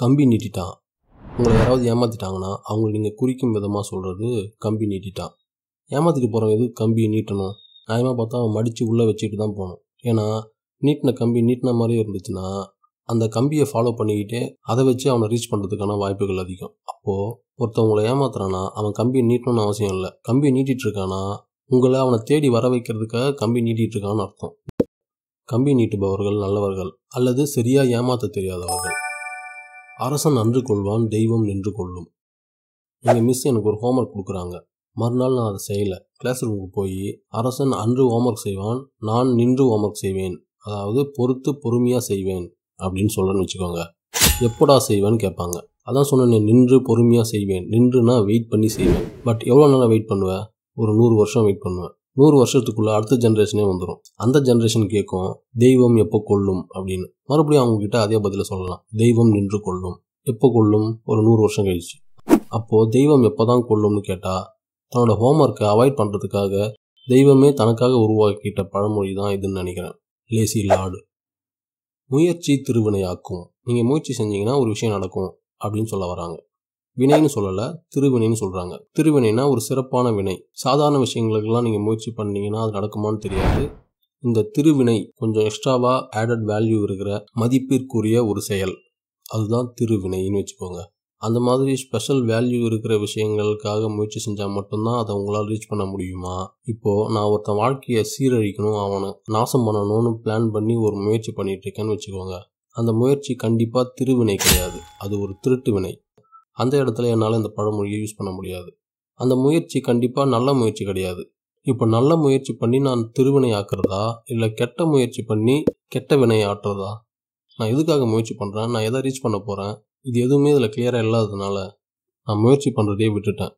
கம்பி நீட்டிட்டான். உங்களை யாராவது ஏமாற்றிட்டாங்கன்னா அவங்கள நீங்கள் குறிக்கும் விதமாக சொல்கிறது கம்பி நீட்டிட்டான். ஏமாற்றிட்டு போகிறவங்க எதுக்கு கம்பியை நீட்டணும்? நியாயமாக பார்த்தா அவன் மடித்து உள்ளே வச்சுக்கிட்டு தான் போகணும். ஏன்னா நீட்டின கம்பி நீட்டின மாதிரியே இருந்துச்சுன்னா அந்த கம்பியை ஃபாலோ பண்ணிக்கிட்டே அதை வச்சு அவனை ரீச் பண்ணுறதுக்கான வாய்ப்புகள் அதிகம். அப்போது ஒருத்தவங்களை ஏமாத்துறானா அவன் கம்பியை நீட்டணும்னு அவசியம் இல்லை. கம்பியை நீட்டிகிட்டு இருக்கானா உங்களை அவனை தேடி வர வைக்கிறதுக்காக கம்பி நீட்டிகிட்டு இருக்கான்னு அர்த்தம். கம்பி நீட்டுபவர்கள் நல்லவர்கள் அல்லது சரியாக ஏமாற்ற தெரியாதவர்கள். அரசன் அன்று கொள்வான், தெய்வம் நின்று கொள்ளும். எங்கள் மிஸ் எனக்கு ஒரு ஹோம்ஒர்க் கொடுக்குறாங்க. மறுநாள் நான் அதை செய்யலை. கிளாஸ் ரூமுக்கு போய் அரசன் அன்று ஹோம்ஒர்க் செய்வான், நான் நின்று ஹோம்ஒர்க் செய்வேன், அதாவது பொறுத்து பொறுமையாக செய்வேன் அப்படின்னு சொல்கிறேன்னு வச்சுக்கோங்க. எப்படா செய்வேன்னு கேட்பாங்க. அதான் சொன்னேன், நின்று பொறுமையாக செய்வேன். நின்றுனா வெயிட் பண்ணி செய்வேன். பட் எவ்வளோ நாளாக வெயிட் பண்ணுவேன்? ஒரு 100 வருஷம் வெயிட் பண்ணுவேன். 100 வருஷத்துக்குள்ளே அடுத்த ஜென்ரேஷனே வந்துடும். அந்த ஜென்ரேஷன் கேட்கும் தெய்வம் எப்போ கொல்லும் அப்படின்னு. மறுபடியும் அவங்கக்கிட்ட அதே பதில் சொல்லலாம், தெய்வம் நின்று கொள்ளும். எப்போ கொல்லும்? ஒரு 100 வருஷம் கழிச்சு. அப்போது தெய்வம் எப்போ தான் கொல்லும்னு கேட்டால் தன்னோட ஹோம்ஒர்க்கை அவாய்ட் பண்ணுறதுக்காக தெய்வமே தனக்காக உருவாக்கிட்ட பழமொழி தான் இதுன்னு நினைக்கிறேன். Lazy Lord. முயற்சி திருவினையாக்கும். நீங்கள் முயற்சி செஞ்சீங்கன்னா ஒரு விஷயம் நடக்கும் அப்படின்னு சொல்ல வராங்க. வினைன்னு சொல்லலை, திருவினைன்னு சொல்கிறாங்க. திருவினைனா ஒரு சிறப்பான வினை. சாதாரண விஷயங்களுக்கெல்லாம் நீங்கள் முயற்சி பண்ணீங்கன்னா அது நடக்குமான்னு தெரியாது. இந்த திருவினை கொஞ்சம் எக்ஸ்ட்ராவாக ஆடட் வேல்யூ இருக்கிற மதிப்பிற்குரிய ஒரு செயல், அதுதான் திருவினைன்னு வச்சுக்கோங்க. அந்த மாதிரி ஸ்பெஷல் வேல்யூ இருக்கிற விஷயங்களுக்காக முயற்சி செஞ்சால் மட்டும்தான் அதை உங்களால் ரீச் பண்ண முடியுமா? இப்போது நான் ஒருத்தன் வாழ்க்கையை சீரழிக்கணும், அவனை நாசம் பண்ணணும்னு பிளான் பண்ணி ஒரு முயற்சி பண்ணிட்டு இருக்கேன்னு வச்சுக்கோங்க. அந்த முயற்சி கண்டிப்பாக திருவினை கிடையாது, அது ஒரு திருட்டு வினை. அந்த இடத்துல என்னால் இந்த பழமொழியை யூஸ் பண்ண முடியாது. அந்த முயற்சி கண்டிப்பாக நல்ல முயற்சி கிடையாது. இப்போ நல்ல முயற்சி பண்ணி நான் திருவினை ஆக்குறதா இல்லை கெட்ட முயற்சி பண்ணி கெட்ட வினை ஆட்டுறதா? நான் எதுக்காக முயற்சி பண்ணுறேன்? நான் எதை ரீச் பண்ண போகிறேன்? இது எதுவுமே இதில் கிளியராக இல்லாததுனால நான் முயற்சி பண்ணுறதே விட்டுட்டேன்.